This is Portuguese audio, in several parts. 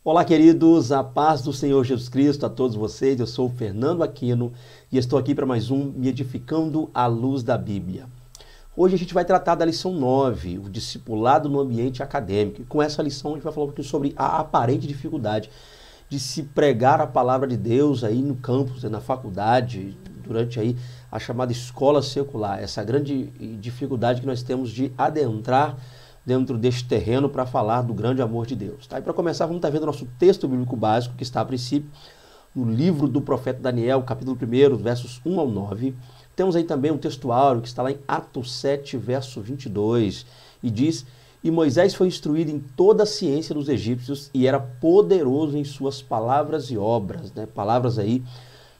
Olá, queridos, a paz do Senhor Jesus Cristo a todos vocês. Eu sou o Fernando Aquino e estou aqui para mais um Me Edificando à Luz da Bíblia. Hoje a gente vai tratar da lição 9, o discipulado no ambiente acadêmico. E com essa lição a gente vai falar um pouquinho sobre a aparente dificuldade de se pregar a palavra de Deus aí no campus, na faculdade, durante aí a chamada escola secular. Essa grande dificuldade que nós temos de adentrar dentro deste terreno para falar do grande amor de Deus. Tá? E para começar, vamos estar vendo o nosso texto bíblico básico, que está a princípio no livro do profeta Daniel, capítulo 1, versos 1 ao 9. Temos aí também um textuário que está lá em Atos 7, verso 22, e diz: E Moisés foi instruído em toda a ciência dos egípcios e era poderoso em suas palavras e obras. Né? Palavras aí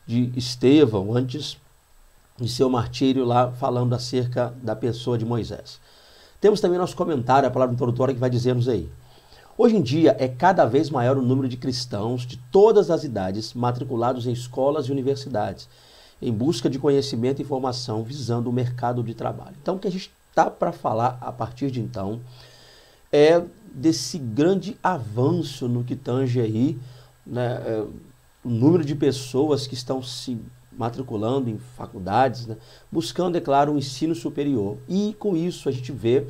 de Estevão, antes de seu martírio lá, falando acerca da pessoa de Moisés. Temos também nosso comentário, a palavra introdutória, que vai dizer-nos aí: hoje em dia é cada vez maior o número de cristãos de todas as idades matriculados em escolas e universidades, em busca de conhecimento e informação, visando o mercado de trabalho. Então, o que a gente está para falar a partir de então é desse grande avanço no que tange aí, né, o número de pessoas que estão se matriculando em faculdades, né, buscando, é claro, um ensino superior. E com isso a gente vê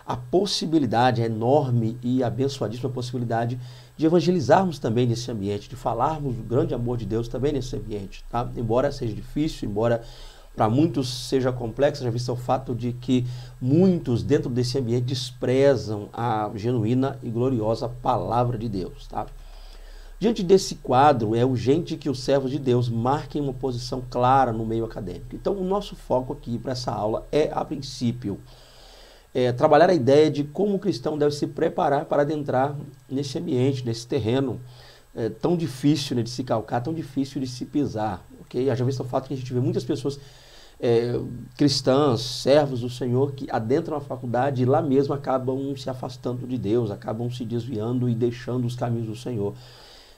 a possibilidade, a enorme e abençoadíssima possibilidade de evangelizarmos também nesse ambiente, de falarmos do grande amor de Deus também nesse ambiente. Tá? Embora seja difícil, embora para muitos seja complexo, já visto o fato de que muitos dentro desse ambiente desprezam a genuína e gloriosa palavra de Deus. Tá? Diante desse quadro, é urgente que os servos de Deus marquem uma posição clara no meio acadêmico. Então, o nosso foco aqui para essa aula é, a princípio, trabalhar a ideia de como o cristão deve se preparar para adentrar nesse ambiente, nesse terreno tão difícil, né, de se calcar, tão difícil de se pisar. Okay? Já visto o fato que a gente vê muitas pessoas cristãs, servos do Senhor, que adentram a faculdade e lá mesmo acabam se afastando de Deus, acabam se desviando e deixando os caminhos do Senhor.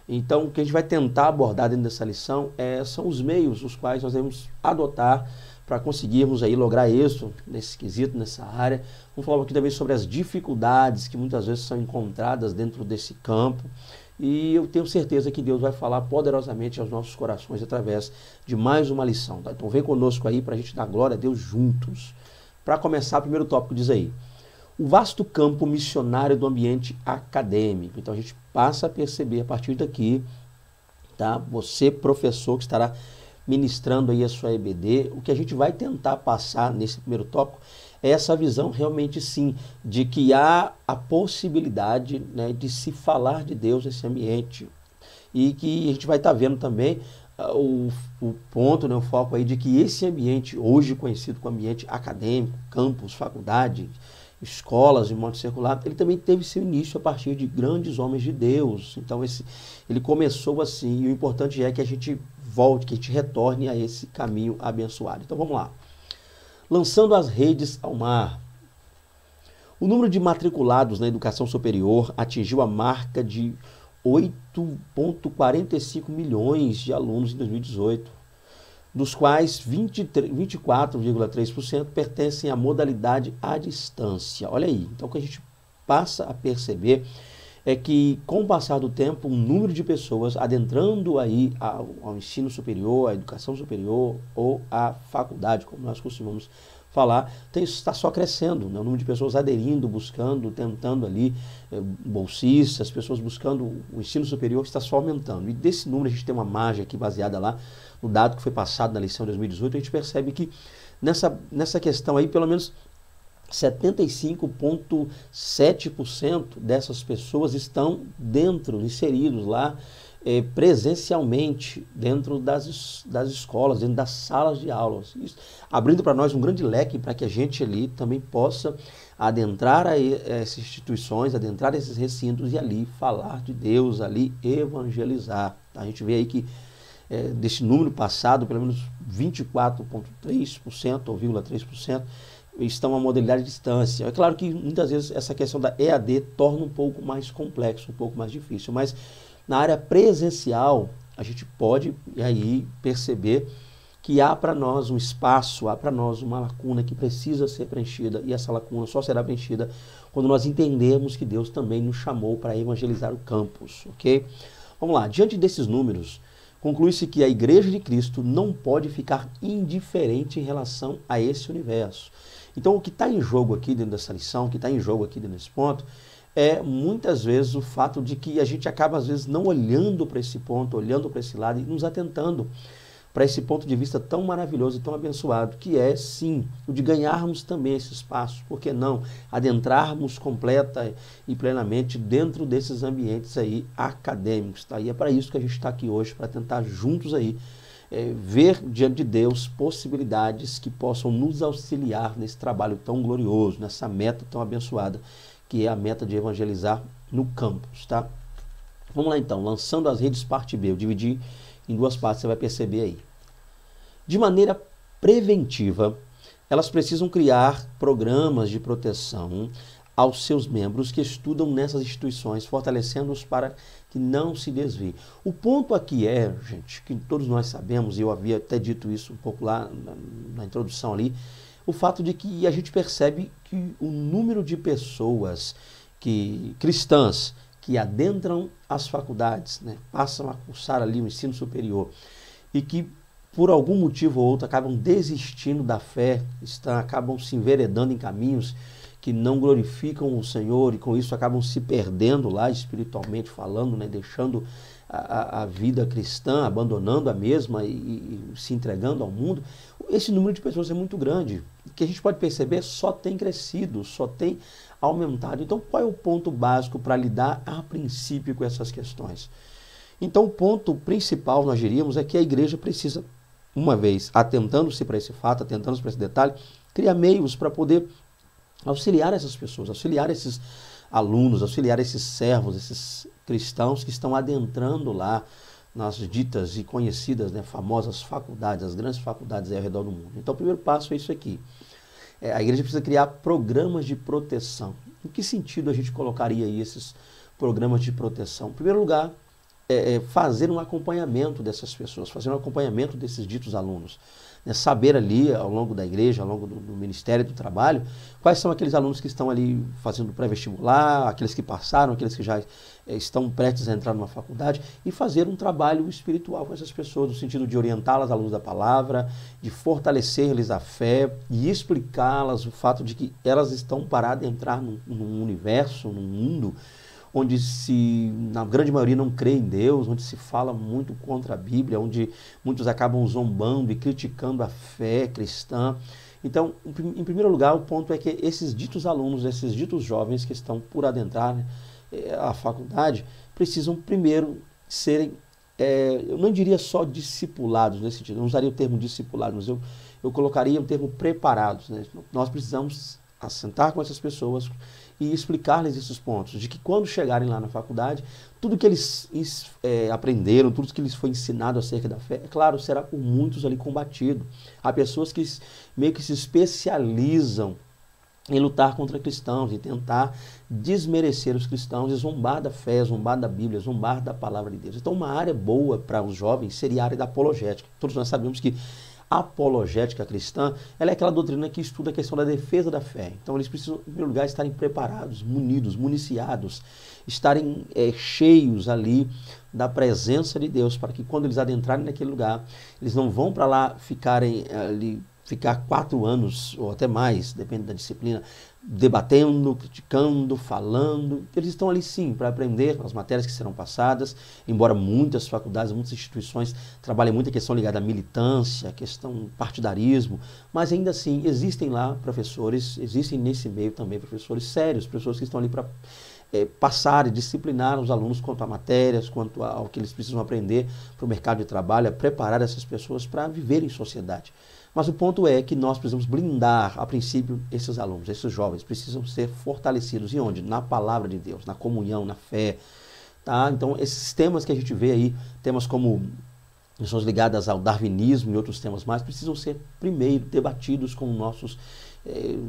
Então, o que a gente vai tentar abordar dentro dessa lição são os meios os quais nós devemos adotar para conseguirmos aí lograr êxito nesse quesito, nessa área. Vamos falar aqui também sobre as dificuldades que muitas vezes são encontradas dentro desse campo. E eu tenho certeza que Deus vai falar poderosamente aos nossos corações através de mais uma lição. Tá? Então, vem conosco aí para a gente dar glória a Deus juntos. Para começar, o primeiro tópico diz aí: o vasto campo missionário do ambiente acadêmico. Então a gente passa a perceber a partir daqui, tá? Você, professor que estará ministrando aí a sua EBD, o que a gente vai tentar passar nesse primeiro tópico é essa visão realmente sim, de que há a possibilidade, né, de se falar de Deus nesse ambiente. E que a gente vai estar vendo também o ponto, né, o foco aí de que esse ambiente, hoje conhecido como ambiente acadêmico, campus, faculdade, escolas de modo secular, ele também teve seu início a partir de grandes homens de Deus. Então ele começou assim, e o importante é que a gente volte, que a gente retorne a esse caminho abençoado. Então vamos lá. Lançando as redes ao mar. O número de matriculados na educação superior atingiu a marca de 8,45 milhões de alunos em 2018. Dos quais 24,3% pertencem à modalidade à distância. Olha aí, então o que a gente passa a perceber é que, com o passar do tempo, o número de pessoas adentrando aí ao ensino superior, à educação superior ou à faculdade, como nós costumamos falar, está só crescendo, né? O número de pessoas aderindo, buscando, tentando ali, bolsistas, pessoas buscando o ensino superior está só aumentando. E desse número a gente tem uma margem aqui baseada lá no dado que foi passado na lição de 2018, a gente percebe que nessa questão aí, pelo menos 75,7% dessas pessoas estão inseridos lá presencialmente dentro das escolas, dentro das salas de aulas. Isso, abrindo para nós um grande leque para que a gente ali também possa adentrar a essas instituições, adentrar esses recintos e ali falar de Deus, ali evangelizar. A gente vê aí que desse número passado, pelo menos 24,3% ou 0,3% estão a modalidade de distância. É claro que muitas vezes essa questão da EAD torna um pouco mais complexo, um pouco mais difícil, mas na área presencial a gente pode aí perceber que há para nós um espaço, há para nós uma lacuna que precisa ser preenchida, e essa lacuna só será preenchida quando nós entendermos que Deus também nos chamou para evangelizar o campus, ok? Vamos lá, diante desses números, conclui-se que a Igreja de Cristo não pode ficar indiferente em relação a esse universo. Então, o que está em jogo aqui dentro dessa lição, o que está em jogo aqui dentro desse ponto, é muitas vezes o fato de que a gente acaba, às vezes, não olhando para esse ponto, olhando para esse lado e nos atentando para esse ponto de vista tão maravilhoso e tão abençoado, que é, sim, o de ganharmos também esse espaço, por que não adentrarmos completa e plenamente dentro desses ambientes aí acadêmicos, tá? E é para isso que a gente está aqui hoje, para tentar juntos aí ver diante de Deus possibilidades que possam nos auxiliar nesse trabalho tão glorioso, nessa meta tão abençoada, que é a meta de evangelizar no campus, tá? Vamos lá então, lançando as redes parte B, eu dividi em duas partes, você vai perceber aí. De maneira preventiva, elas precisam criar programas de proteção aos seus membros que estudam nessas instituições, fortalecendo-os para que não se desviem. O ponto aqui é, gente, que todos nós sabemos, e eu havia até dito isso um pouco lá na introdução ali, o fato de que a gente percebe que o número de pessoas cristãs que adentram as faculdades, né, passam a cursar ali o ensino superior e que por algum motivo ou outro acabam desistindo da fé, acabam se enveredando em caminhos que não glorificam o Senhor e com isso acabam se perdendo lá espiritualmente falando, né, deixando a vida cristã, abandonando a mesma e se entregando ao mundo. Esse número de pessoas é muito grande, que a gente pode perceber só tem crescido, só tem aumentado. Então, qual é o ponto básico para lidar a princípio com essas questões? Então, o ponto principal, nós diríamos, é que a igreja precisa, uma vez atentando-se para esse fato, atentando-se para esse detalhe, criar meios para poder auxiliar essas pessoas, auxiliar esses alunos, auxiliar esses servos, esses cristãos que estão adentrando lá nas ditas e conhecidas, né, famosas faculdades, as grandes faculdades aí ao redor do mundo. Então, o primeiro passo é isso aqui. A igreja precisa criar programas de proteção. Em que sentido a gente colocaria aí esses programas de proteção? Em primeiro lugar, fazer um acompanhamento dessas pessoas, fazer um acompanhamento desses ditos alunos. Né? Saber ali, ao longo da igreja, ao longo do Ministério do Trabalho, quais são aqueles alunos que estão ali fazendo pré-vestibular, aqueles que passaram, aqueles que já estão prestes a entrar numa faculdade, e fazer um trabalho espiritual com essas pessoas, no sentido de orientá-las à luz da palavra, de fortalecer-lhes a fé e explicá-las o fato de que elas estão para adentrar num universo, num mundo, onde na grande maioria não crê em Deus, onde se fala muito contra a Bíblia, onde muitos acabam zombando e criticando a fé cristã. Então, em primeiro lugar, o ponto é que esses ditos alunos, esses ditos jovens que estão por adentrar, né, a faculdade, precisam primeiro serem, eu não diria só discipulados nesse sentido, eu não usaria o termo discipulados, mas eu colocaria o termo preparados. Né? Nós precisamos assentar com essas pessoas e explicar-lhes esses pontos, de que quando chegarem lá na faculdade, tudo que eles aprenderam, tudo que lhes foi ensinado acerca da fé, é claro, será por muitos ali combatido. Há pessoas que meio que se especializam em lutar contra cristãos, em tentar desmerecer os cristãos e zombar da fé, zombar da Bíblia, zombar da palavra de Deus. Então, uma área boa para os jovens seria a área da apologética. Todos nós sabemos que a apologética cristã, ela é aquela doutrina que estuda a questão da defesa da fé. Então, eles precisam, em primeiro lugar, estarem preparados, munidos, municiados, estarem cheios ali da presença de Deus, para que quando eles adentrarem naquele lugar, eles não vão para lá ficar 4 anos ou até mais, depende da disciplina, debatendo, criticando, falando. Eles estão ali sim para aprender as matérias que serão passadas, embora muitas faculdades, muitas instituições trabalhem muito a questão ligada à militância, a questão partidarismo, mas ainda assim existem lá professores, existem nesse meio também professores sérios, pessoas que estão ali para passar e disciplinar os alunos quanto a matérias, quanto ao que eles precisam aprender para o mercado de trabalho, a preparar essas pessoas para viver em sociedade. Mas o ponto é que nós precisamos blindar, a princípio, esses alunos, esses jovens, precisam ser fortalecidos. E onde? Na palavra de Deus, na comunhão, na fé. Tá? Então, esses temas que a gente vê aí, temas como questões ligadas ao darwinismo e outros temas mais, precisam ser, primeiro, debatidos com nossos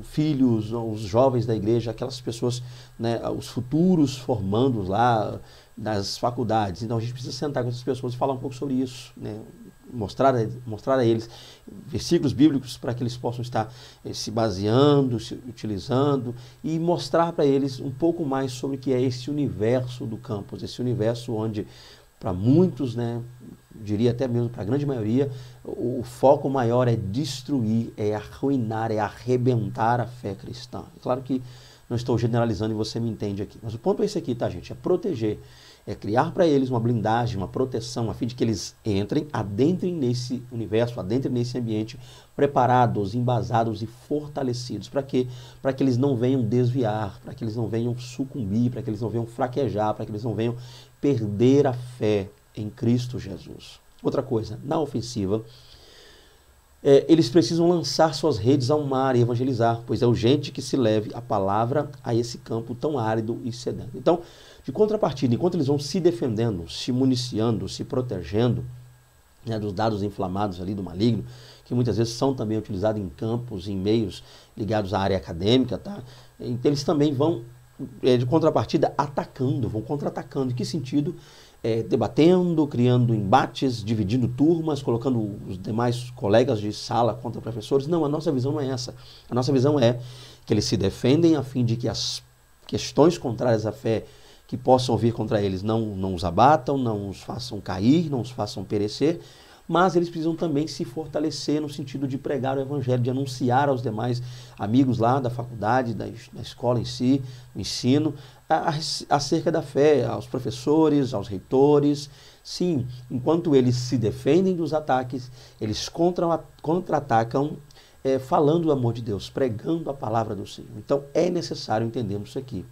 filhos, os jovens da igreja, aquelas pessoas, né, os futuros formandos lá das faculdades. Então, a gente precisa sentar com essas pessoas e falar um pouco sobre isso, né? mostrar a eles versículos bíblicos para que eles possam estar se baseando, se utilizando e mostrar para eles um pouco mais sobre o que é esse universo do campus, esse universo onde para muitos, né, diria até mesmo para a grande maioria, o foco maior é destruir, é arruinar, é arrebentar a fé cristã. É claro que não estou generalizando e você me entende aqui, mas o ponto é esse aqui, tá, gente? É proteger, é criar para eles uma blindagem, uma proteção, a fim de que eles adentrem nesse universo, adentrem nesse ambiente preparados, embasados e fortalecidos. Para quê? Para que eles não venham desviar, para que eles não venham sucumbir, para que eles não venham fraquejar, para que eles não venham perder a fé em Cristo Jesus. Outra coisa, na ofensiva, eles precisam lançar suas redes ao mar e evangelizar, pois é urgente que se leve a palavra a esse campo tão árido e sedento. Então, de contrapartida, enquanto eles vão se defendendo, se municiando, se protegendo, né, dos dados inflamados ali do maligno, que muitas vezes são também utilizados em campos, em meios ligados à área acadêmica, tá? Então, eles também vão, de contrapartida, atacando, vão contra-atacando. Em que sentido? Debatendo, criando embates, dividindo turmas, colocando os demais colegas de sala contra professores. Não, a nossa visão não é essa. A nossa visão é que eles se defendem a fim de que as questões contrárias à fé que possam vir contra eles não os abatam, não os façam cair, não os façam perecer, mas eles precisam também se fortalecer no sentido de pregar o evangelho, de anunciar aos demais amigos lá da faculdade, da escola em si, do ensino, acerca da fé, aos professores, aos reitores. Sim, enquanto eles se defendem dos ataques, eles contra-atacam falando do amor de Deus, pregando a palavra do Senhor. Então é necessário entendermos isso aqui,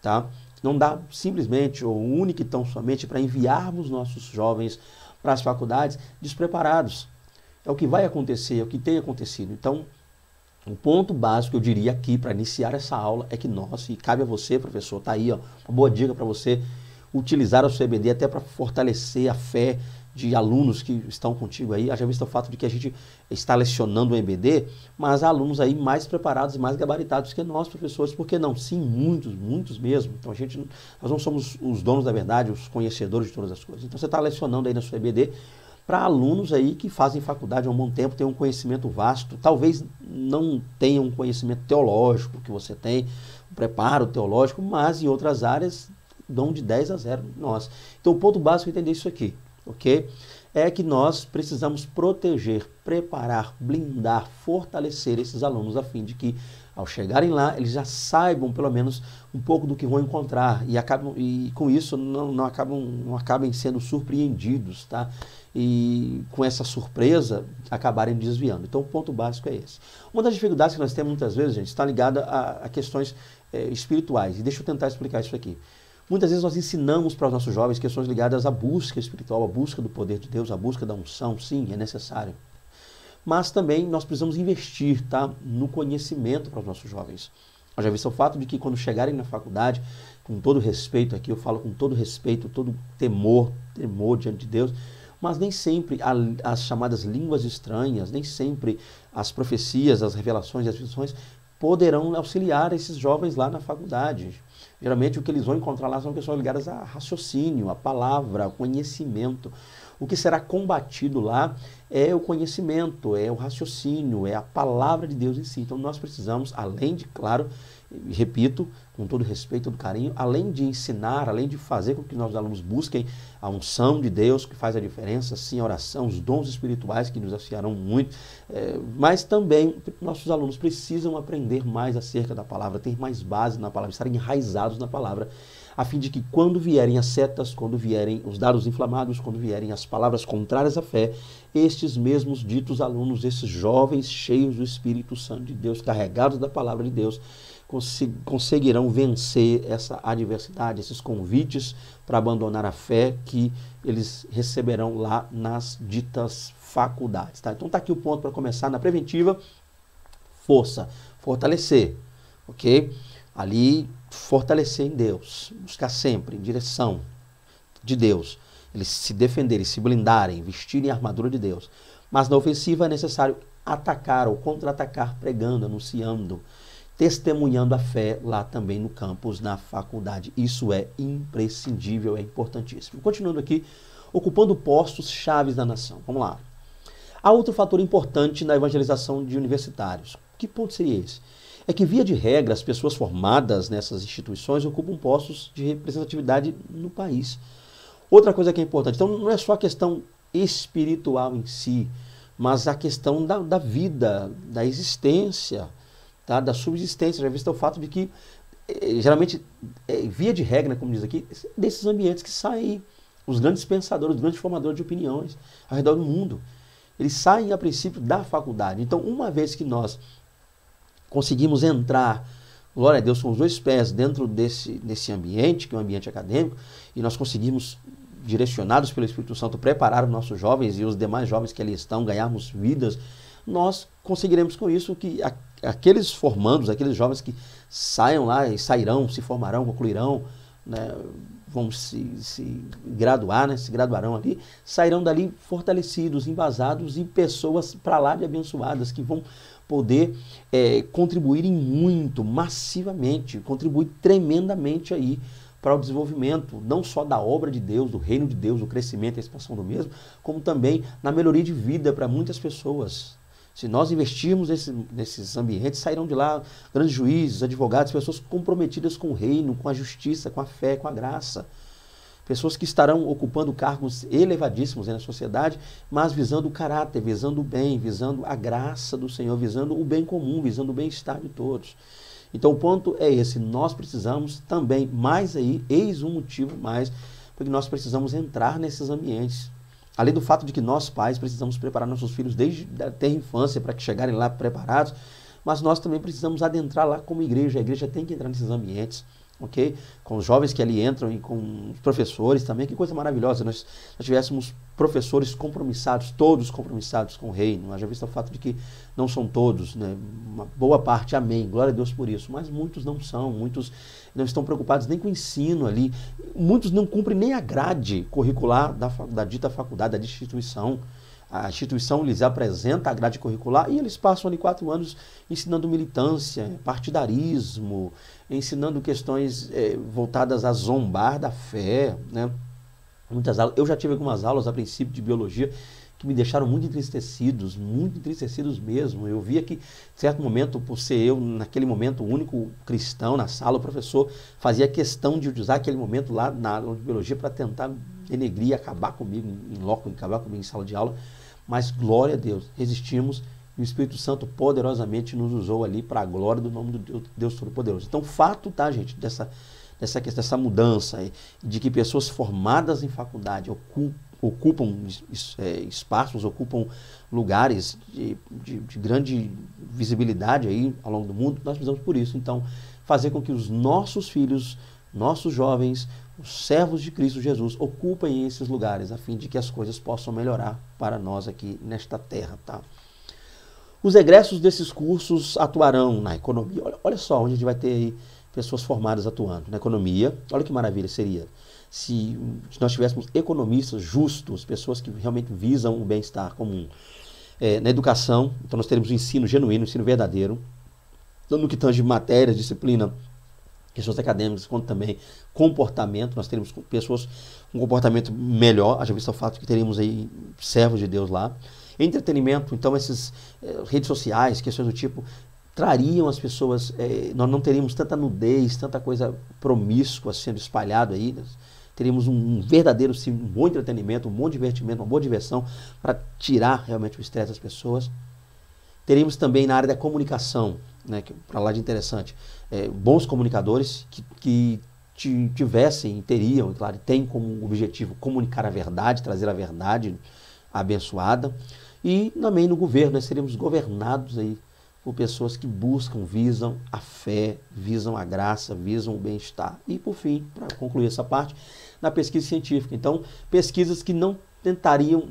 tá? Não dá simplesmente ou única e tão somente para enviarmos nossos jovens para as faculdades despreparados. É o que vai acontecer, é o que tem acontecido. Então, um ponto básico, eu diria aqui, para iniciar essa aula, é que nós, e cabe a você, professor, tá aí, ó, uma boa dica para você utilizar o seu EBD até para fortalecer a fé de alunos que estão contigo aí. Haja visto o fato de que a gente está lecionando o EBD, mas há alunos aí mais preparados e mais gabaritados que nós, professores, por que não? Sim, muitos mesmo. Então nós não somos os donos da verdade, os conhecedores de todas as coisas. Então você está lecionando aí na sua EBD para alunos aí que fazem faculdade há um bom tempo, têm um conhecimento vasto, talvez não tenham um conhecimento teológico que você tem, um preparo teológico, mas em outras áreas dão de 10 a 0 nós. Então o ponto básico é entender isso aqui, ok? É que nós precisamos proteger, preparar, blindar, fortalecer esses alunos a fim de que, ao chegarem lá, eles já saibam pelo menos um pouco do que vão encontrar e com isso não acabem sendo surpreendidos, tá? E com essa surpresa acabarem desviando. Então o ponto básico é esse. Uma das dificuldades que nós temos muitas vezes, gente, está ligada a questões espirituais. E deixa eu tentar explicar isso aqui. Muitas vezes nós ensinamos para os nossos jovens questões ligadas à busca espiritual, à busca do poder de Deus, à busca da unção. Sim, é necessário. Mas também nós precisamos investir, tá, no conhecimento para os nossos jovens. Eu já vi o fato de que quando chegarem na faculdade, com todo respeito aqui, eu falo com todo respeito, todo temor diante de Deus, mas nem sempre as chamadas línguas estranhas, nem sempre as profecias, as revelações e as visões poderão auxiliar esses jovens lá na faculdade. Geralmente o que eles vão encontrar lá são questões ligadas a raciocínio, a palavra, ao conhecimento. O que será combatido lá é o conhecimento, é o raciocínio, é a palavra de Deus em si. Então nós precisamos, além de, claro, repito, com todo respeito, todo carinho, além de ensinar, além de fazer com que nossos alunos busquem a unção de Deus, que faz a diferença, sim, a oração, os dons espirituais que nos auxiliarão muito, mas também nossos alunos precisam aprender mais acerca da palavra, ter mais base na palavra, estarem enraizados na palavra, a fim de que quando vierem as setas, quando vierem os dados inflamados, quando vierem as palavras contrárias à fé, estes mesmos ditos alunos, esses jovens cheios do Espírito Santo de Deus, carregados da palavra de Deus, conseguirão vencer essa adversidade, esses convites para abandonar a fé que eles receberão lá nas ditas faculdades. Tá? Então está aqui o ponto para começar na preventiva, força, fortalecer, ok? Ali, fortalecer em Deus, buscar sempre em direção de Deus, eles se defenderem, se blindarem, vestirem a armadura de Deus. Mas na ofensiva é necessário atacar ou contra-atacar pregando, anunciando. testemunhando a fé lá também no campus, na faculdade. Isso é imprescindível, é importantíssimo. Continuando aqui, ocupando postos chaves da nação. Vamos lá. Há outro fator importante na evangelização de universitários. Que ponto seria esse? É que, via de regra, as pessoas formadas nessas instituições ocupam postos de representatividade no país. Outra coisa que é importante, então não é só a questão espiritual em si, mas a questão da vida, da existência, tá? Da subsistência. Já visto o fato de que, geralmente, via de regra, como diz aqui, desses ambientes que saem os grandes pensadores, os grandes formadores de opiniões ao redor do mundo. Eles saem, a princípio, da faculdade. Então, uma vez que nós conseguimos entrar, glória a Deus, com os dois pés dentro desse ambiente, que é um ambiente acadêmico, e nós conseguimos, direcionados pelo Espírito Santo, preparar os nossos jovens e os demais jovens que ali estão, ganharmos vidas, nós conseguiremos com isso que aqueles formandos, aqueles jovens que saiam lá e sairão, se formarão, concluirão, né, vão se graduar, né, se graduarão ali, sairão dali fortalecidos, embasados em pessoas para lá de abençoadas, que vão poder contribuir muito, massivamente, contribuir tremendamente aí para o desenvolvimento, não só da obra de Deus, do reino de Deus, do crescimento e a expansão do mesmo, como também na melhoria de vida para muitas pessoas. Se nós investirmos nesses ambientes, sairão de lá grandes juízes, advogados, pessoas comprometidas com o reino, com a justiça, com a fé, com a graça. Pessoas que estarão ocupando cargos elevadíssimos na sociedade, mas visando o caráter, visando o bem, visando a graça do Senhor, visando o bem comum, visando o bem-estar de todos. Então o ponto é esse, nós precisamos também, mais aí, eis um motivo mais, porque nós precisamos entrar nesses ambientes. Além do fato de que nós, pais, precisamos preparar nossos filhos desde a terra infância para que chegarem lá preparados, mas nós também precisamos adentrar lá como igreja. A igreja tem que entrar nesses ambientes, ok? Com os jovens que ali entram e com os professores também. Que coisa maravilhosa, nós tivéssemos professores compromissados, todos compromissados com o reino. Já visto o fato de que não são todos, né? Uma boa parte, amém, glória a Deus por isso, mas muitos não são, muitos não estão preocupados nem com o ensino ali, muitos não cumprem nem a grade curricular da dita faculdade, da instituição. A instituição lhes apresenta a grade curricular e eles passam ali 4 anos ensinando militância, partidarismo, ensinando questões voltadas a zombar da fé, né? Muitas aulas, eu já tive algumas aulas a princípio de biologia que me deixaram muito entristecidos mesmo. Eu via que, em certo momento, por ser eu, naquele momento, o único cristão na sala, o professor fazia questão de usar aquele momento lá na aula de biologia para tentar denegrir, acabar comigo em loco, acabar comigo em sala de aula. Mas, glória a Deus, resistimos e o Espírito Santo poderosamente nos usou ali para a glória do nome do Deus Todo-Poderoso. Então, fato, tá, gente, dessa mudança de que pessoas formadas em faculdade ocupam espaços, ocupam lugares de grande visibilidade aí ao longo do mundo, nós precisamos por isso, então, fazer com que os nossos filhos, nossos jovens, os servos de Cristo Jesus ocupem esses lugares, a fim de que as coisas possam melhorar para nós aqui nesta terra, tá? Os egressos desses cursos atuarão na economia. Olha só onde a gente vai ter aí pessoas formadas atuando. Na economia, olha que maravilha seria se nós tivéssemos economistas justos, pessoas que realmente visam o bem-estar comum. Na educação, então nós teremos o ensino genuíno, o ensino verdadeiro, no que tange matérias, disciplina, questões acadêmicas, quanto também comportamento. Nós teremos pessoas com comportamento melhor, haja visto o fato que teremos aí servos de Deus lá. Entretenimento, então essas redes sociais, questões do tipo, trariam as pessoas, nós não teríamos tanta nudez, tanta coisa promíscua sendo espalhada aí, né? Teríamos um verdadeiro, sim, um bom entretenimento, um bom divertimento, uma boa diversão para tirar realmente o estresse das pessoas. Teríamos também na área da comunicação, né, para lá de interessante, bons comunicadores que tivessem, teriam, claro, tem como objetivo comunicar a verdade, trazer a verdade abençoada. E também no governo, nós seríamos governados aí por pessoas que buscam, visam a fé, visam a graça, visam o bem-estar. E por fim, para concluir essa parte, na pesquisa científica. Então, pesquisas que não tentariam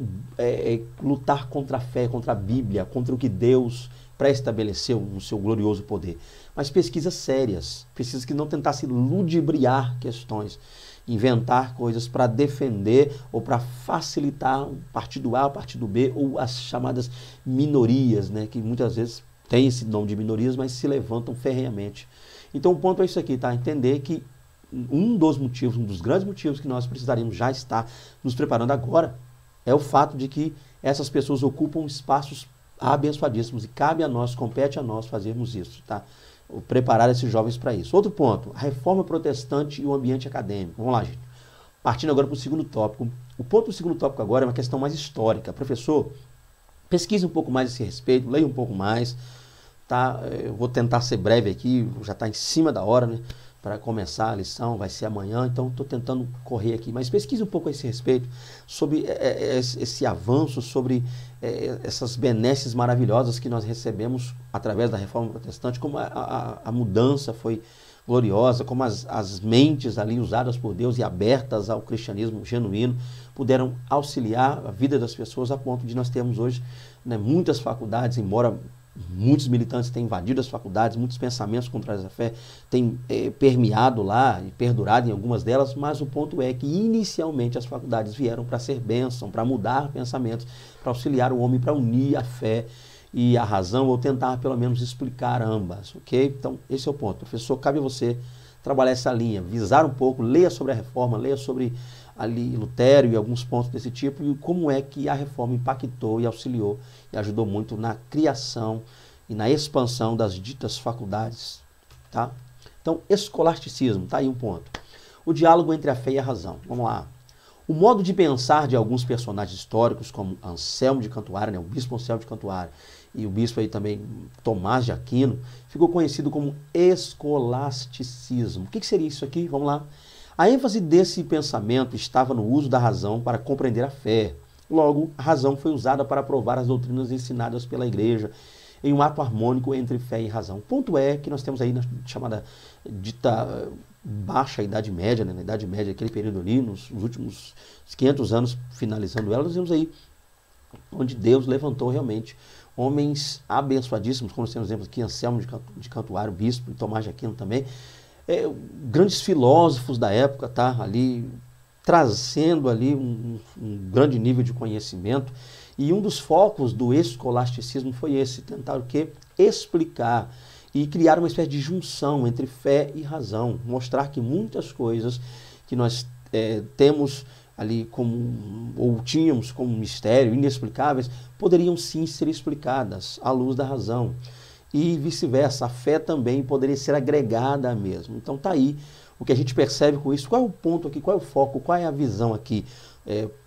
lutar contra a fé, contra a Bíblia, contra o que Deus pré-estabeleceu no seu glorioso poder, mas pesquisas sérias, pesquisas que não tentassem ludibriar questões, inventar coisas para defender ou para facilitar o partido A, o partido B ou as chamadas minorias, né, que muitas vezes têm esse dom de minorias, mas se levantam ferrenhamente. Então o ponto é isso aqui, tá? Entender que um dos motivos, um dos grandes motivos que nós precisaríamos já estar nos preparando agora é o fato de que essas pessoas ocupam espaços abençoadíssimos e cabe a nós, compete a nós fazermos isso, tá? Preparar esses jovens para isso. Outro ponto, a reforma protestante e o ambiente acadêmico. Vamos lá, gente. Partindo agora para o segundo tópico. O ponto do segundo tópico agora é uma questão mais histórica. Professor, pesquise um pouco mais a esse respeito, leia um pouco mais, tá? Eu vou tentar ser breve aqui, já está em cima da hora, né? Para começar a lição, vai ser amanhã, então estou tentando correr aqui, mas pesquise um pouco a esse respeito, sobre esse avanço, sobre essas benesses maravilhosas que nós recebemos através da Reforma Protestante, como a mudança foi gloriosa, como as mentes ali usadas por Deus e abertas ao cristianismo genuíno puderam auxiliar a vida das pessoas a ponto de nós termos hoje, né, muitas faculdades, embora muitos militantes tenham invadido as faculdades, muitos pensamentos contrários à fé têm permeado lá e perdurado em algumas delas, mas o ponto é que inicialmente as faculdades vieram para ser bênção, para mudar pensamentos, para auxiliar o homem, para unir a fé e a razão, ou tentar pelo menos explicar ambas, ok? Então esse é o ponto. Professor, cabe a você trabalhar essa linha, visar um pouco, leia sobre a reforma, leia sobre ali Lutero e alguns pontos desse tipo, e como é que a reforma impactou e auxiliou e ajudou muito na criação e na expansão das ditas faculdades, tá? Então, escolasticismo, tá aí um ponto. O diálogo entre a fé e a razão. Vamos lá. O modo de pensar de alguns personagens históricos, como Anselmo de Cantuária, né, o bispo Anselmo de Cantuária, e o bispo aí também Tomás de Aquino, ficou conhecido como escolasticismo. O que seria isso aqui? Vamos lá. A ênfase desse pensamento estava no uso da razão para compreender a fé. Logo, a razão foi usada para provar as doutrinas ensinadas pela igreja em um ato harmônico entre fé e razão. O ponto é que nós temos aí na chamada dita baixa Idade Média, né? Na Idade Média, aquele período ali, nos últimos 500 anos, finalizando ela, nós temos aí onde Deus levantou realmente homens abençoadíssimos, como nós temos exemplos aqui, Anselmo de Cantuário, bispo, e Tomás de Aquino também, grandes filósofos da época, tá? Ali trazendo ali um grande nível de conhecimento, e um dos focos do escolasticismo foi esse, tentar o quê? Explicar e criar uma espécie de junção entre fé e razão, mostrar que muitas coisas que nós temos ali como, ou tínhamos como mistério, inexplicáveis, poderiam sim ser explicadas à luz da razão. E vice-versa, a fé também poderia ser agregada à mesma. Então tá aí o que a gente percebe com isso. Qual é o ponto aqui, qual é o foco, qual é a visão aqui?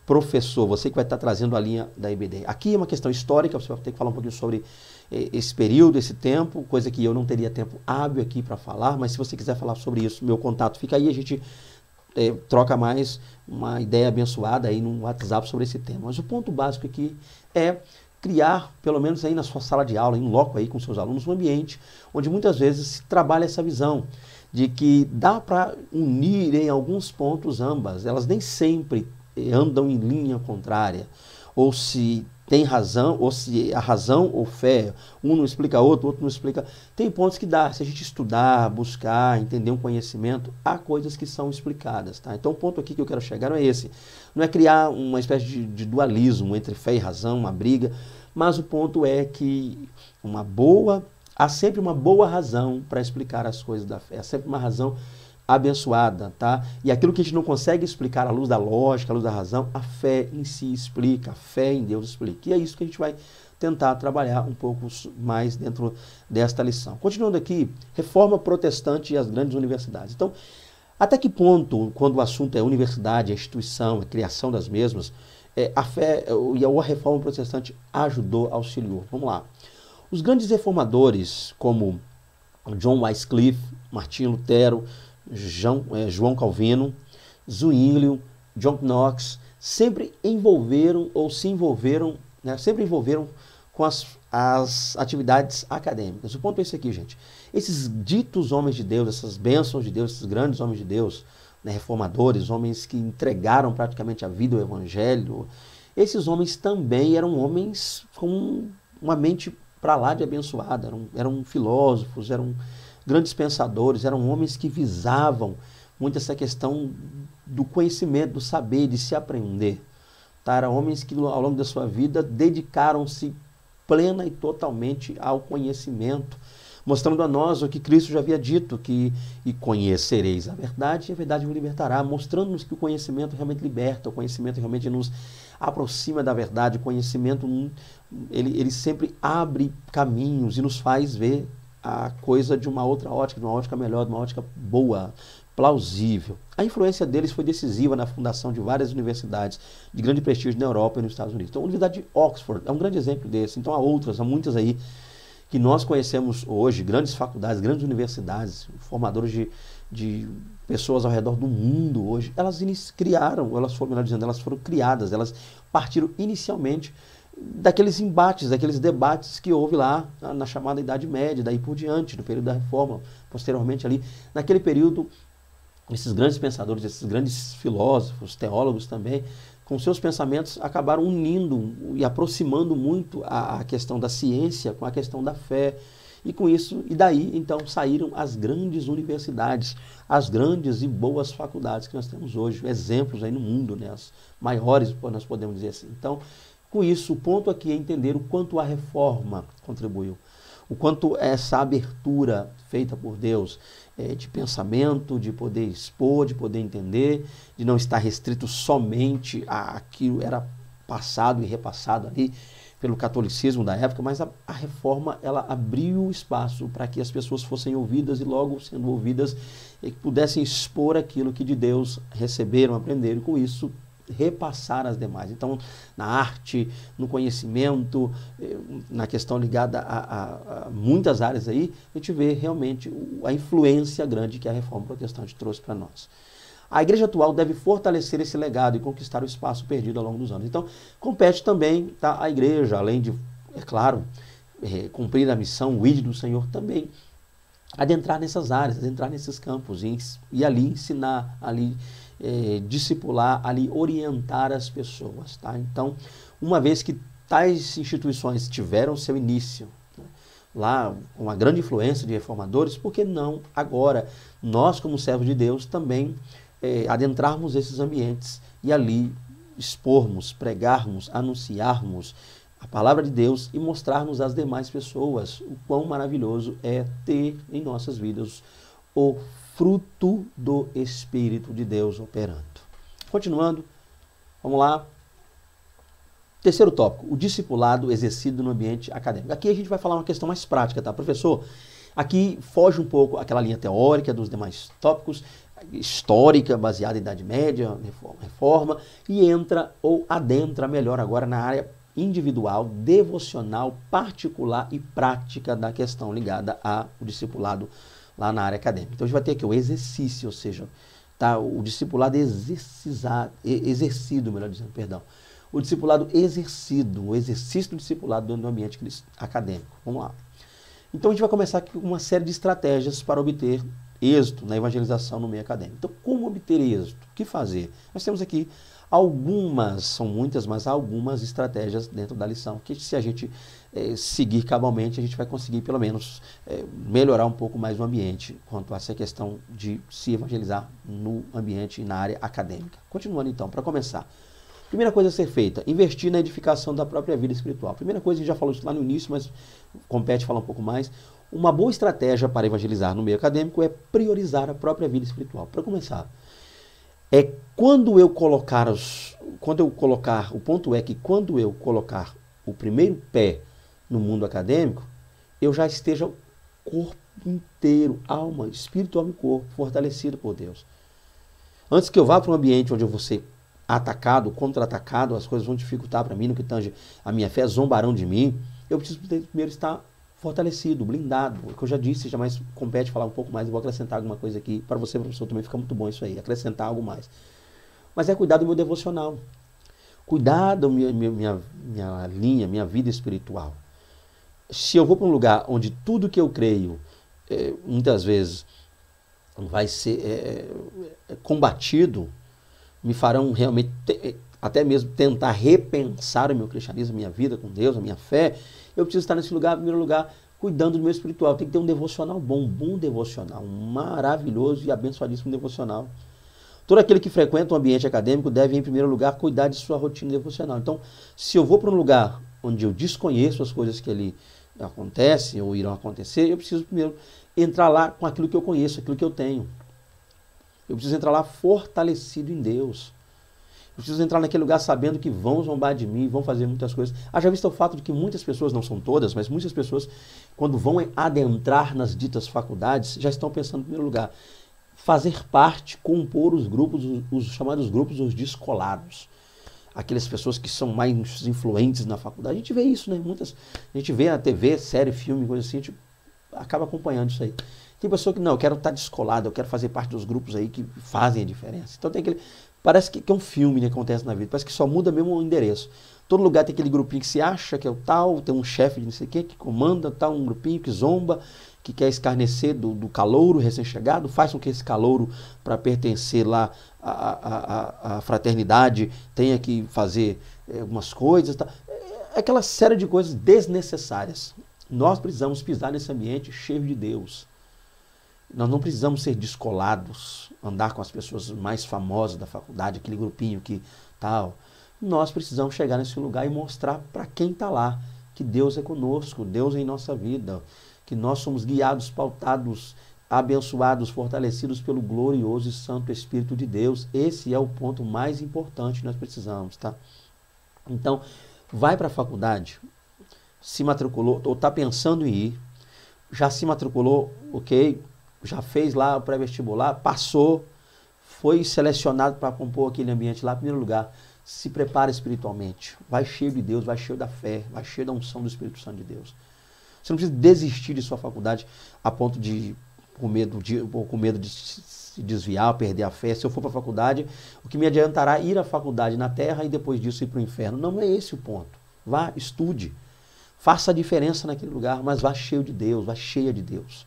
Professor, você que vai estar trazendo a linha da IBD. Aqui é uma questão histórica, você vai ter que falar um pouquinho sobre esse período, esse tempo, coisa que eu não teria tempo hábil aqui para falar, mas se você quiser falar sobre isso, meu contato fica aí, a gente troca mais uma ideia abençoada aí no WhatsApp sobre esse tema. Mas o ponto básico aqui é criar, pelo menos aí na sua sala de aula, em loco aí com seus alunos, um ambiente onde muitas vezes se trabalha essa visão de que dá para unir em alguns pontos ambas. Elas nem sempre andam em linha contrária, ou se tem razão, ou se a razão ou fé, um não explica outro, outro não explica. Tem pontos que dá, se a gente estudar, buscar, entender um conhecimento, há coisas que são explicadas, tá? Então o ponto aqui que eu quero chegar não é esse, não é criar uma espécie de dualismo entre fé e razão, uma briga, mas o ponto é que há sempre uma boa razão para explicar as coisas da fé, há sempre uma razão abençoada, tá? E aquilo que a gente não consegue explicar à luz da lógica, à luz da razão, a fé em si explica, a fé em Deus explica. E é isso que a gente vai tentar trabalhar um pouco mais dentro desta lição. Continuando aqui, reforma protestante e as grandes universidades. Então, até que ponto, quando o assunto é universidade, a instituição, a criação das mesmas, a fé e a reforma protestante ajudou, auxiliou? Vamos lá. Os grandes reformadores, como John Wycliffe, Martinho Lutero, João Calvino, Zwinglio, John Knox, sempre se envolveram, né, sempre envolveram com as atividades acadêmicas. O ponto é esse aqui, gente. Esses ditos homens de Deus, essas bênçãos de Deus, esses grandes homens de Deus, né, reformadores, homens que entregaram praticamente a vida ao Evangelho, esses homens também eram homens com uma mente para lá de abençoada, eram filósofos, eram grandes pensadores, eram homens que visavam muito essa questão do conhecimento, do saber, de se aprender. Tá? Eram homens que ao longo da sua vida dedicaram-se plena e totalmente ao conhecimento, mostrando a nós o que Cristo já havia dito, que e conhecereis a verdade, e a verdade vos libertará, mostrando-nos que o conhecimento realmente liberta, o conhecimento realmente nos aproxima da verdade, o conhecimento ele sempre abre caminhos e nos faz ver a coisa de uma outra ótica, de uma ótica melhor, de uma ótica boa, plausível. A influência deles foi decisiva na fundação de várias universidades de grande prestígio na Europa e nos Estados Unidos. Então, a Universidade de Oxford é um grande exemplo desse. Então, há outras, há muitas aí que nós conhecemos hoje, grandes faculdades, grandes universidades, formadores de pessoas ao redor do mundo hoje. Elas criaram, elas foram, melhor dizendo, elas foram criadas, elas partiram inicialmente daqueles embates, daqueles debates que houve lá na chamada Idade Média, daí por diante, no período da Reforma, posteriormente ali, naquele período, esses grandes pensadores, esses grandes filósofos, teólogos também, com seus pensamentos acabaram unindo e aproximando muito a questão da ciência com a questão da fé. E com isso, e daí então saíram as grandes universidades, as grandes e boas faculdades que nós temos hoje, exemplos aí no mundo, né? As maiores, nós podemos dizer assim. Então, com isso, o ponto aqui é entender o quanto a reforma contribuiu, o quanto essa abertura feita por Deus de pensamento, de poder expor, de poder entender, de não estar restrito somente àquilo que era passado e repassado ali pelo catolicismo da época, mas a reforma ela abriu espaço para que as pessoas fossem ouvidas e logo sendo ouvidas e pudessem expor aquilo que de Deus receberam, aprenderam e com isso repassar as demais. Então, na arte, no conhecimento, na questão ligada a muitas áreas aí, a gente vê realmente a influência grande que a Reforma Protestante trouxe para nós. A igreja atual deve fortalecer esse legado e conquistar o espaço perdido ao longo dos anos. Então, compete também à igreja, além de, é claro, cumprir a missão, o ID do Senhor também, adentrar nessas áreas, adentrar nesses campos e ali ensinar, ali discipular, ali orientar as pessoas. Tá? Então, uma vez que tais instituições tiveram seu início, né, lá com uma grande influência de reformadores, por que não agora, nós como servos de Deus, também adentrarmos esses ambientes e ali expormos, pregarmos, anunciarmos a palavra de Deus e mostrarmos às demais pessoas o quão maravilhoso é ter em nossas vidas o fruto do Espírito de Deus operando. Continuando, vamos lá. Terceiro tópico, o discipulado exercido no ambiente acadêmico. Aqui a gente vai falar uma questão mais prática, tá, professor? Aqui foge um pouco aquela linha teórica dos demais tópicos, histórica, baseada em Idade Média, Reforma, e entra ou adentra melhor agora na área individual, devocional, particular e prática da questão ligada ao discipulado lá na área acadêmica. Então a gente vai ter aqui o exercício, ou seja, tá, o discipulado exercido, melhor dizendo, perdão. O discipulado exercido, o exercício do discipulado dentro do ambiente acadêmico. Vamos lá. Então a gente vai começar aqui com uma série de estratégias para obter êxito na evangelização no meio acadêmico. Então, como obter êxito? O que fazer? Nós temos aqui algumas, são muitas, mas algumas estratégias dentro da lição, que se a gente seguir cabalmente, a gente vai conseguir pelo menos melhorar um pouco mais o ambiente quanto a essa questão de se evangelizar no ambiente e na área acadêmica. Continuando então, para começar. Primeira coisa a ser feita, investir na edificação da própria vida espiritual. Primeira coisa, a gente já falou isso lá no início, mas compete falar um pouco mais. Uma boa estratégia para evangelizar no meio acadêmico é priorizar a própria vida espiritual. Para começar, quando eu colocar, o ponto é que quando eu colocar o primeiro pé no mundo acadêmico, eu já esteja o corpo inteiro, alma, espírito, alma e corpo, fortalecido por Deus. Antes que eu vá para um ambiente onde eu vou ser atacado, contra-atacado, as coisas vão dificultar para mim no que tange a minha fé, zombarão de mim, eu preciso primeiro estar fortalecido, blindado. O que eu já disse, jamais compete falar um pouco mais, eu vou acrescentar alguma coisa aqui, para você, professor, também fica muito bom isso aí, acrescentar algo mais. Mas é cuidar do meu devocional, cuidar da minha linha, minha vida espiritual. Se eu vou para um lugar onde tudo que eu creio, muitas vezes, vai ser combatido, me farão realmente, até mesmo tentar repensar o meu cristianismo, a minha vida com Deus, a minha fé, eu preciso estar nesse lugar, em primeiro lugar, cuidando do meu espiritual. Tem que ter um devocional bom, devocional, um maravilhoso e abençoadíssimo devocional. Todo aquele que frequenta um ambiente acadêmico deve, em primeiro lugar, cuidar de sua rotina devocional. Então, se eu vou para um lugar onde eu desconheço as coisas que ali acontecem ou irão acontecer, eu preciso primeiro entrar lá com aquilo que eu conheço, aquilo que eu tenho. Eu preciso entrar lá fortalecido em Deus. Eu preciso entrar naquele lugar sabendo que vão zombar de mim, vão fazer muitas coisas. Haja visto o fato de que muitas pessoas, não são todas, mas muitas pessoas, quando vão adentrar nas ditas faculdades, já estão pensando, em primeiro lugar, fazer parte, compor os grupos, os chamados grupos, os descolados. Aquelas pessoas que são mais influentes na faculdade. A gente vê isso, né? A gente vê na TV, série, filme, coisa assim, a gente acaba acompanhando isso aí. Tem pessoa que, não, eu quero estar descolado, eu quero fazer parte dos grupos aí que fazem a diferença. Então tem aquele... Parece que é um filme, né, que acontece na vida. Parece que só muda mesmo o endereço. Todo lugar tem aquele grupinho que se acha que é o tal, tem um chefe de não sei o quê, que comanda tal, um grupinho que zomba, que quer escarnecer do calouro recém-chegado, faz com que esse calouro, para pertencer lá à fraternidade, tenha que fazer algumas coisas. Tá? É aquela série de coisas desnecessárias. Nós precisamos pisar nesse ambiente cheio de Deus. Nós não precisamos ser descolados, andar com as pessoas mais famosas da faculdade, aquele grupinho que tal. Nós precisamos chegar nesse lugar e mostrar para quem está lá que Deus é conosco, Deus é em nossa vida, que nós somos guiados, pautados, abençoados, fortalecidos pelo glorioso e santo Espírito de Deus. Esse é o ponto mais importante que nós precisamos, tá? Então, vai para a faculdade, se matriculou, ou está pensando em ir, já se matriculou, ok, já fez lá o pré-vestibular, passou, foi selecionado para compor aquele ambiente lá, em primeiro lugar, se prepara espiritualmente, vai cheio de Deus, vai cheio da fé, vai cheio da unção do Espírito Santo de Deus. Você não precisa desistir de sua faculdade a ponto de, com medo de se desviar, perder a fé. Se eu for para a faculdade, o que me adiantará ir à faculdade na terra e depois disso ir para o inferno? Não é esse o ponto. Vá, estude, faça a diferença naquele lugar, mas vá cheio de Deus, vá cheia de Deus.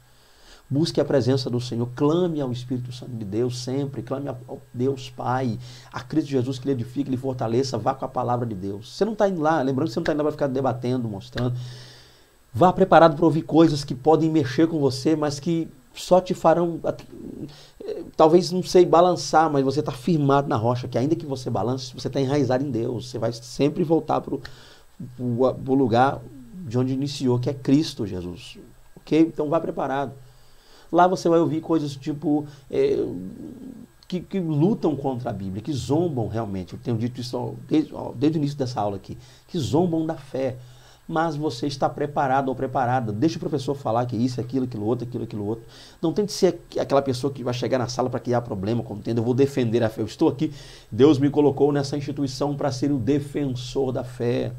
Busque a presença do Senhor, clame ao Espírito Santo de Deus sempre, clame ao Deus Pai, a Cristo Jesus que lhe edifique, lhe fortaleça, vá com a palavra de Deus. Você não está indo lá, lembrando que você não está indo lá para ficar debatendo, mostrando. Vá preparado para ouvir coisas que podem mexer com você, mas que só te farão, talvez, não sei, balançar, mas você está firmado na rocha, que ainda que você balance, você está enraizado em Deus, você vai sempre voltar para o lugar de onde iniciou, que é Cristo Jesus. Ok? Então vá preparado. Lá você vai ouvir coisas tipo que lutam contra a Bíblia, que zombam realmente. Eu tenho dito isso desde o início dessa aula aqui, que zombam da fé. Mas você está preparado ou preparada. Deixa o professor falar que isso, aquilo, aquilo outro. Não tente ser aquela pessoa que vai chegar na sala para criar problema, contendo. Eu vou defender a fé. Eu estou aqui, Deus me colocou nessa instituição para ser o defensor da fé.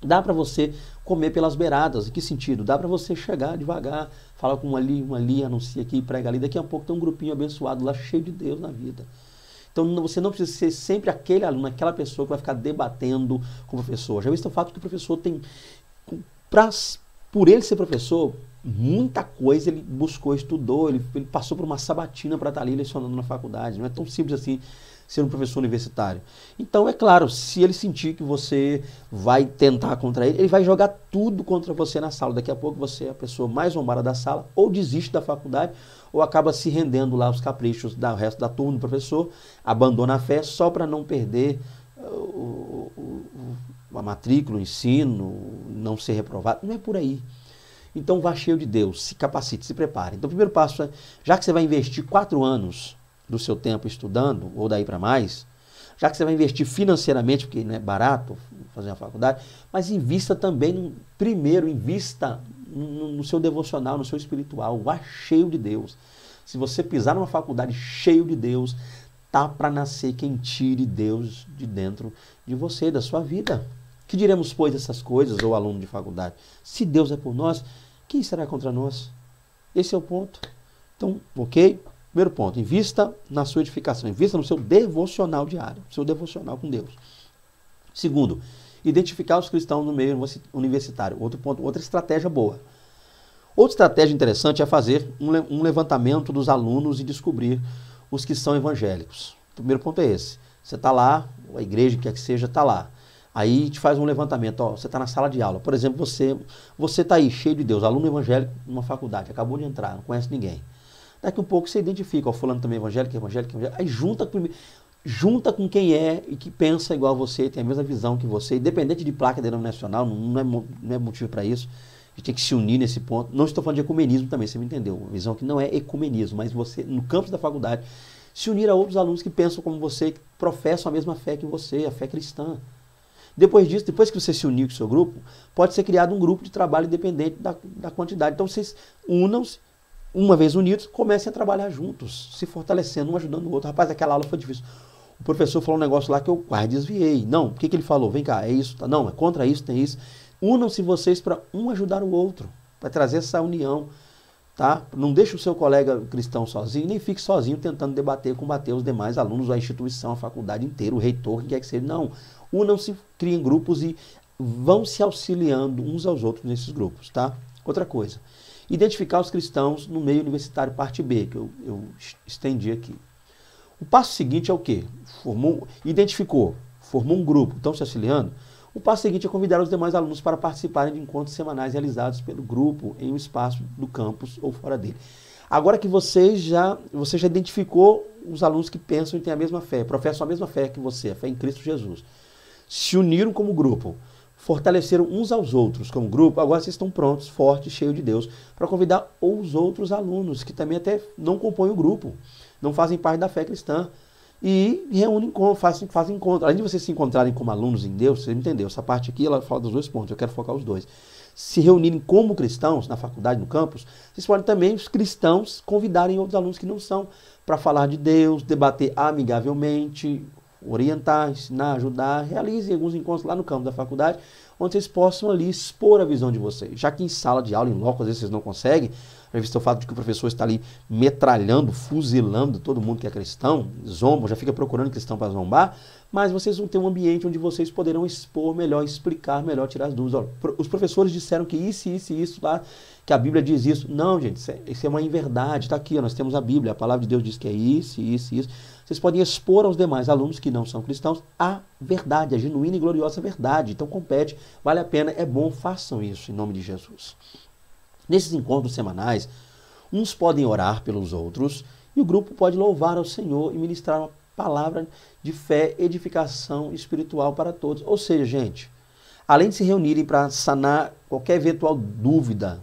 Dá para você comer pelas beiradas. Em que sentido? Dá para você chegar devagar, falar com um ali, anuncia aqui, prega ali. Daqui a pouco tem um grupinho abençoado lá, cheio de Deus na vida. Então você não precisa ser sempre aquele aluno, aquela pessoa que vai ficar debatendo com o professor. Já visto o fato que o professor tem, por ele ser professor, muita coisa ele buscou, estudou, ele passou por uma sabatina para estar ali lecionando na faculdade. Não é tão simples assim ser um professor universitário. Então, é claro, se ele sentir que você vai tentar contra ele, ele vai jogar tudo contra você na sala. Daqui a pouco você é a pessoa mais zombada da sala, ou desiste da faculdade, ou acaba se rendendo lá aos caprichos do resto da turma do professor, abandona a fé só para não perder a matrícula, o ensino, não ser reprovado. Não é por aí. Então, vá cheio de Deus, se capacite, se prepare. Então, o primeiro passo é, já que você vai investir 4 anos do seu tempo estudando, ou daí para mais, já que você vai investir financeiramente, porque não é barato fazer uma faculdade, mas invista também, primeiro, invista no seu devocional, no seu espiritual, vá cheio de Deus. Se você pisar numa faculdade cheio de Deus, tá para nascer quem tire Deus de dentro de você, da sua vida. Que diremos, pois, dessas coisas, ou aluno de faculdade? Se Deus é por nós, quem será contra nós? Esse é o ponto. Então, ok? Primeiro ponto, invista na sua edificação, invista no seu devocional diário, seu devocional com Deus. Segundo, identificar os cristãos no meio universitário. Outro ponto, outra estratégia boa. Outra estratégia interessante é fazer um levantamento dos alunos e descobrir os que são evangélicos. O primeiro ponto é esse. Você está lá, a igreja que quer que seja está lá. Aí te faz um levantamento, ó, você está na sala de aula. Por exemplo, você está aí, cheio de Deus, aluno evangélico numa faculdade, acabou de entrar, não conhece ninguém. Daqui um pouco você identifica, ó, fulano também evangélico. Aí junta, junta com quem é e que pensa igual a você, tem a mesma visão que você, independente de placa denominacional, não é motivo para isso. A gente tem que se unir nesse ponto. Não estou falando de ecumenismo também, você me entendeu. Uma visão que não é ecumenismo, mas você, no campus da faculdade, se unir a outros alunos que pensam como você, que professam a mesma fé que você, a fé cristã. Depois disso, depois que você se unir com o seu grupo, pode ser criado um grupo de trabalho independente da quantidade. Então vocês unam-se, uma vez unidos, comecem a trabalhar juntos, se fortalecendo, um ajudando o outro. Rapaz, aquela aula foi difícil. O professor falou um negócio lá que eu quase desviei. Não, o que ele falou? Vem cá, é isso? Tá? Não, é contra isso, tem isso. Unam-se vocês para um ajudar o outro, para trazer essa união. Tá? Não deixe o seu colega cristão sozinho, nem fique sozinho tentando combater os demais alunos, a instituição, a faculdade inteira, o reitor, quem quer que seja. Não. Unam-se, criem grupos e vão se auxiliando uns aos outros nesses grupos. Tá? Outra coisa, identificar os cristãos no meio universitário, parte B, que eu estendi aqui. O passo seguinte é o quê? Identificou, formou um grupo, estão se auxiliando. O passo seguinte é convidar os demais alunos para participarem de encontros semanais realizados pelo grupo em um espaço do campus ou fora dele. Agora que você já identificou os alunos que pensam e têm a mesma fé, professam a mesma fé que você, a fé em Cristo Jesus, se uniram como grupo, fortaleceram uns aos outros como grupo, agora vocês estão prontos, fortes, cheios de Deus, para convidar os outros alunos, que também até não compõem o grupo, não fazem parte da fé cristã, e reúnem, fazem encontro. Além de vocês se encontrarem como alunos em Deus, você entendeu? Essa parte aqui, ela fala dos dois pontos, eu quero focar os dois. Se reunirem como cristãos, na faculdade, no campus, vocês podem também, os cristãos, convidarem outros alunos que não são, para falar de Deus, debater amigavelmente, orientar, ensinar, ajudar. Realizem alguns encontros lá no campo da faculdade, onde vocês possam ali expor a visão de vocês. Já que em sala de aula, em loco, às vezes vocês não conseguem, já visto o fato de que o professor está ali metralhando, fuzilando todo mundo que é cristão, zomba, já fica procurando cristão para zombar, mas vocês vão ter um ambiente onde vocês poderão expor melhor, explicar melhor, tirar as dúvidas. Olha, os professores disseram que isso lá, que a Bíblia diz isso. Não, gente, isso é uma inverdade. Está aqui, ó, nós temos a Bíblia, a palavra de Deus diz que é isso. Vocês podem expor aos demais alunos que não são cristãos a verdade, a genuína e gloriosa verdade. Então compete, vale a pena, é bom, façam isso em nome de Jesus. Nesses encontros semanais, uns podem orar pelos outros e o grupo pode louvar ao Senhor e ministrar uma palavra de fé, edificação espiritual para todos. Ou seja, gente, além de se reunirem para sanar qualquer eventual dúvida,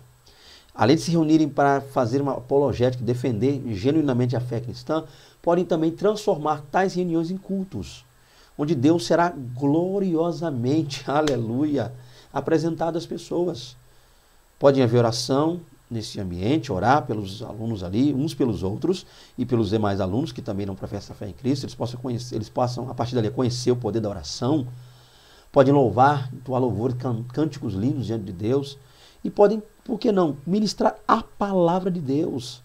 além de se reunirem para fazer uma apologética, defender genuinamente a fé cristã, podem também transformar tais reuniões em cultos, onde Deus será gloriosamente, aleluia, apresentado às pessoas. Pode haver oração nesse ambiente, orar pelos alunos ali, uns pelos outros, e pelos demais alunos que também não professam a fé em Cristo, eles possam, a partir dali, conhecer o poder da oração, podem louvar, entoar louvores, cânticos lindos diante de Deus, e podem, por que não, ministrar a palavra de Deus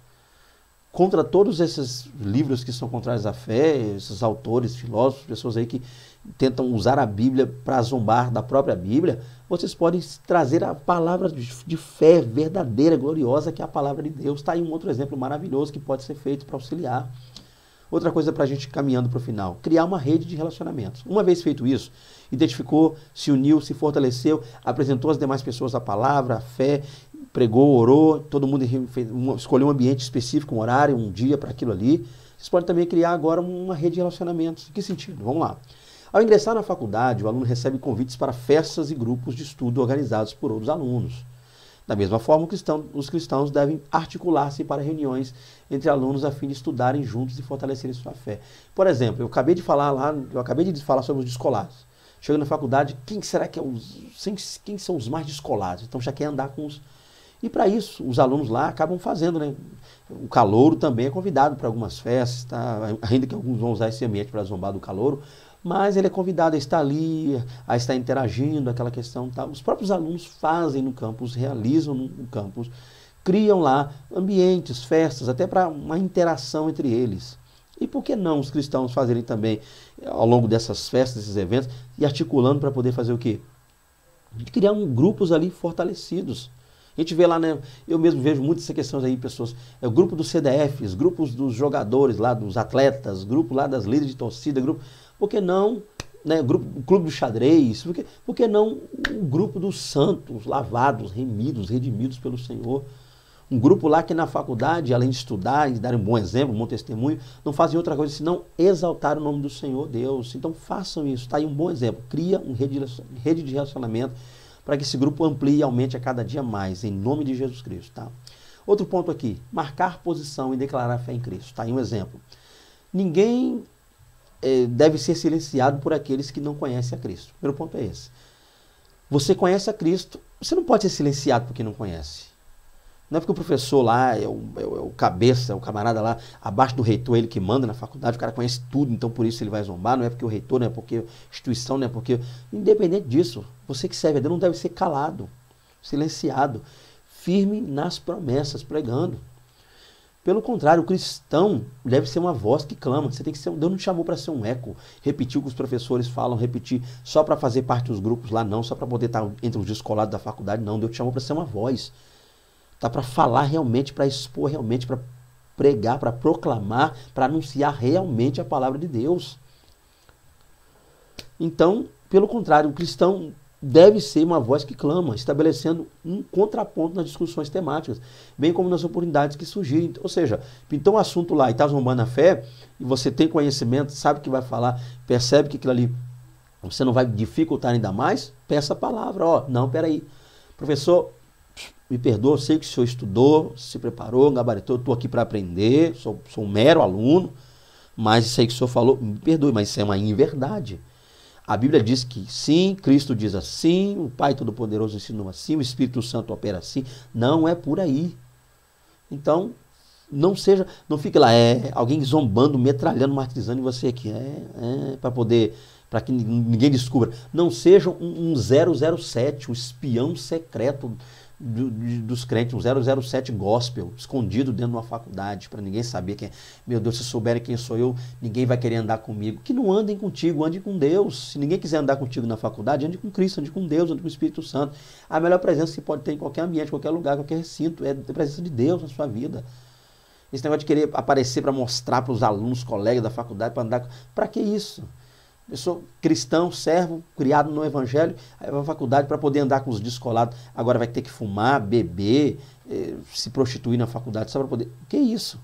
contra todos esses livros que são contrários à fé, esses autores, filósofos, pessoas aí que tentam usar a Bíblia para zombar da própria Bíblia. Vocês podem trazer a palavra de fé verdadeira, gloriosa, que é a palavra de Deus. Está aí um outro exemplo maravilhoso que pode ser feito para auxiliar. Outra coisa para a gente caminhando para o final, criar uma rede de relacionamentos. Uma vez feito isso, identificou, se uniu, se fortaleceu, apresentou às demais pessoas a palavra, a fé, pregou, orou, todo mundo escolheu um ambiente específico, um horário, um dia para aquilo ali. Vocês podem também criar agora uma rede de relacionamentos. Em que sentido? Vamos lá. Ao ingressar na faculdade, o aluno recebe convites para festas e grupos de estudo organizados por outros alunos. Da mesma forma, os cristãos devem articular-se para reuniões entre alunos a fim de estudarem juntos e fortalecerem sua fé. Por exemplo, eu acabei de falar sobre os descolados. Chegando na faculdade, quem são os mais descolados? Então já quer andar com os... E para isso, os alunos lá acabam fazendo, né? O calouro também é convidado para algumas festas, tá? Ainda que alguns vão usar esse ambiente para zombar do calouro, mas ele é convidado a estar ali, a estar interagindo, aquela questão. Tá? Os próprios alunos fazem no campus, realizam no campus, criam lá ambientes, festas, até para uma interação entre eles. E por que não os cristãos fazerem também, ao longo dessas festas, desses eventos, e articulando para poder fazer o quê? Criar grupos ali fortalecidos. A gente vê lá, né? Eu mesmo vejo muitas essas questões aí, pessoas. É o grupo dos CDFs, grupos dos jogadores lá, dos atletas, grupo lá das líderes de torcida, grupo. Por que não, né? O clube do xadrez? Por que não o grupo dos santos, lavados, remidos, redimidos pelo Senhor? Um grupo lá que na faculdade, além de estudar e dar um bom exemplo, um bom testemunho, não fazem outra coisa senão exaltar o nome do Senhor Deus. Então façam isso, está aí um bom exemplo. Cria uma rede de relacionamento para que esse grupo amplie e aumente a cada dia mais, em nome de Jesus Cristo. Tá? Outro ponto aqui, marcar posição e declarar fé em Cristo. Está aí um exemplo. Ninguém deve ser silenciado por aqueles que não conhecem a Cristo. O primeiro ponto é esse. Você conhece a Cristo, você não pode ser silenciado porque não conhece. Não é porque o professor lá é o cabeça, é o camarada lá, abaixo do reitor, ele que manda na faculdade, o cara conhece tudo, então por isso ele vai zombar, não é porque o reitor, não é porque a instituição, não é porque... Independente disso, você que serve a Deus não deve ser calado, silenciado, firme nas promessas, pregando. Pelo contrário, o cristão deve ser uma voz que clama. Você tem que ser, Deus não te chamou para ser um eco, repetir o que os professores falam, repetir só para fazer parte dos grupos lá, não, só para poder estar entre os descolados da faculdade, não. Deus te chamou para ser uma voz. Tá, para falar realmente, para expor realmente, para pregar, para proclamar, para anunciar realmente a palavra de Deus. Então, pelo contrário, o cristão deve ser uma voz que clama, estabelecendo um contraponto nas discussões temáticas, bem como nas oportunidades que surgirem. Ou seja, pintou um assunto lá e está zombando a fé, e você tem conhecimento, sabe o que vai falar, percebe que aquilo ali você não vai dificultar ainda mais, peça a palavra. Ó, não, peraí, professor, me perdoa, eu sei que o senhor estudou, se preparou, gabaritou, eu estou aqui para aprender, sou um mero aluno, mas isso aí que o senhor falou, me perdoe, mas isso é uma inverdade. A Bíblia diz que sim, Cristo diz assim, o Pai Todo-Poderoso ensinou assim, o Espírito Santo opera assim, não é por aí. Então, não fique lá, alguém zombando, metralhando, martirizando em você aqui, para que ninguém descubra. Não seja um 007, um espião secreto dos crentes, um 007 gospel, escondido dentro de uma faculdade, para ninguém saber quem é. Meu Deus, se souberem quem sou eu, ninguém vai querer andar comigo. Que não andem contigo, ande com Deus. Se ninguém quiser andar contigo na faculdade, ande com Cristo, ande com Deus, ande com o Espírito Santo. A melhor presença que pode ter em qualquer ambiente, qualquer lugar, qualquer recinto, é a presença de Deus na sua vida. Esse negócio de querer aparecer para mostrar para os alunos, colegas da faculdade, para andar... Para que isso? Eu sou cristão, servo, criado no evangelho, aí vai à faculdade para poder andar com os descolados, agora vai ter que fumar, beber, se prostituir na faculdade só para poder... Que isso?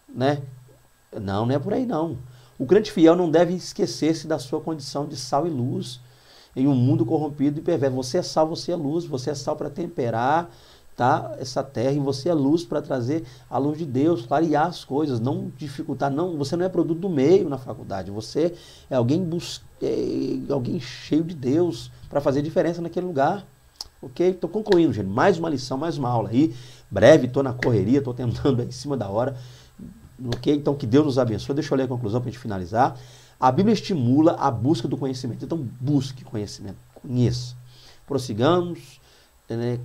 Né? Não é por aí não. O crente fiel não deve esquecer-se da sua condição de sal e luz em um mundo corrompido e perverso. Você é sal, você é luz, você é sal para temperar, tá, essa terra, e você é luz para trazer a luz de Deus, clarear as coisas, não dificultar, não, você não é produto do meio na faculdade, você é alguém cheio de Deus para fazer diferença naquele lugar. Ok? Estou concluindo, gente, mais uma lição, mais uma aula aí, breve, estou na correria, estou tentando em cima da hora, ok? Então que Deus nos abençoe. Deixa eu ler a conclusão para a gente finalizar. A Bíblia estimula a busca do conhecimento, então busque conhecimento, conheça, prossigamos,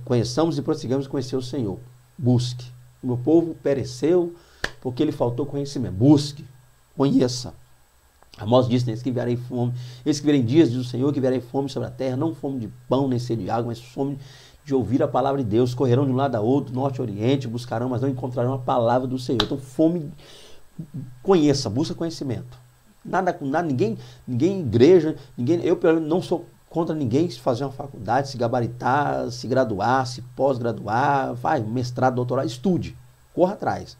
conheçamos e prossigamos conhecer o Senhor. Busque. O meu povo pereceu porque lhe faltou conhecimento. Busque, conheça. Amós disse, eis que vierem fome, eis que vierem dias, diz o Senhor, que vierem fome sobre a terra, não fome de pão, nem sede de água, mas fome de ouvir a palavra de Deus. Correrão de um lado a outro, norte e oriente, buscarão, mas não encontrarão a palavra do Senhor. Então, fome, conheça, busca conhecimento. Nada, ninguém igreja, eu pelo menos não sou contra ninguém se fazer uma faculdade, se gabaritar, se graduar, se pós-graduar, vai, mestrado, doutorado, estude, corra atrás.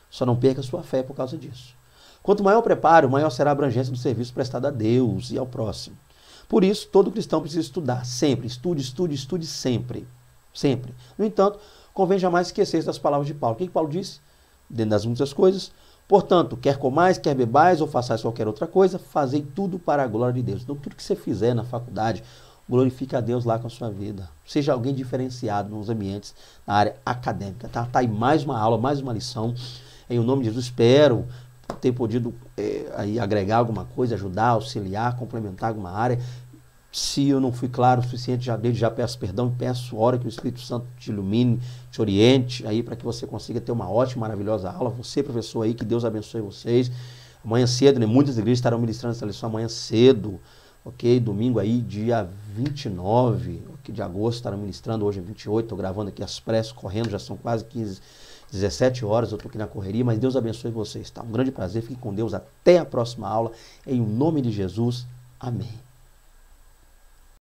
Só não perca a sua fé por causa disso. Quanto maior o preparo, maior será a abrangência do serviço prestado a Deus e ao próximo. Por isso, todo cristão precisa estudar, sempre, estude sempre, sempre. No entanto, convém jamais esquecer das palavras de Paulo. O que Paulo disse? Dentro das muitas coisas, portanto, quer comais, quer bebais ou façais qualquer outra coisa, fazei tudo para a glória de Deus. Então, tudo que você fizer na faculdade, glorifique a Deus lá com a sua vida. Seja alguém diferenciado nos ambientes, na área acadêmica. Tá aí mais uma aula, mais uma lição. Em nome de Jesus, espero ter podido aí agregar alguma coisa, ajudar, auxiliar, complementar alguma área. Se eu não fui claro o suficiente, já peço perdão, peço hora que o Espírito Santo te ilumine, te oriente, aí para que você consiga ter uma ótima, maravilhosa aula. Você, professor aí, que Deus abençoe vocês. Amanhã cedo, né, muitas igrejas estarão ministrando essa lição amanhã cedo, ok? Domingo aí, dia 29 de agosto, estarão ministrando, hoje é 28, estou gravando aqui as pressas, correndo, já são quase 17 horas, eu estou aqui na correria, mas Deus abençoe vocês, tá? Um grande prazer, fique com Deus, até a próxima aula, em nome de Jesus, amém.